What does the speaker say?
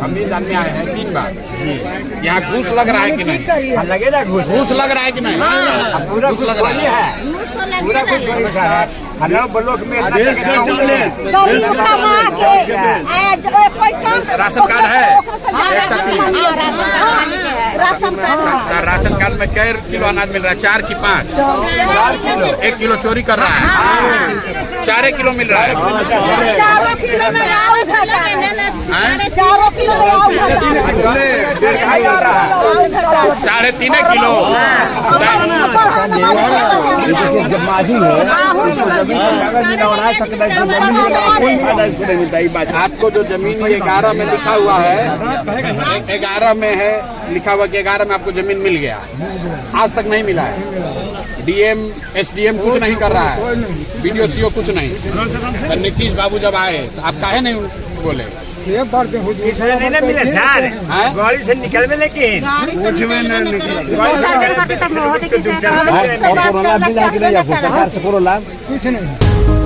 हम इस में आए हैं 3 बार। यहाँ घूस लग रहा है कि नहीं? लगेगा घूस। घूस लग रहा है कि नहीं? पूरा घूस लग रहा है। पूरा कुछ हेलो ब्लॉक में राशन कार्ड है? राशन कार्ड में कै किलो अनाज मिल रहा है? 4 की 5? 1 किलो चोरी कर रहा है। 4 किलो मिल रहा है। 3.5 किलो। आपको जो जमीन 11 में लिखा हुआ है, 11 में है लिखा हुआ कि 11 में आपको जमीन मिल गया, आज तक नहीं मिला है। डीएम एसडीएम कुछ नहीं कर रहा है, बीडीओ सीओ कुछ नहीं। और नीतीश बाबू जब आए तो आप काहे नहीं बोले? नहीं मिले सर, गाड़ी से निकल में, लेकिन सरकार से करो लाभ कुछ नहीं।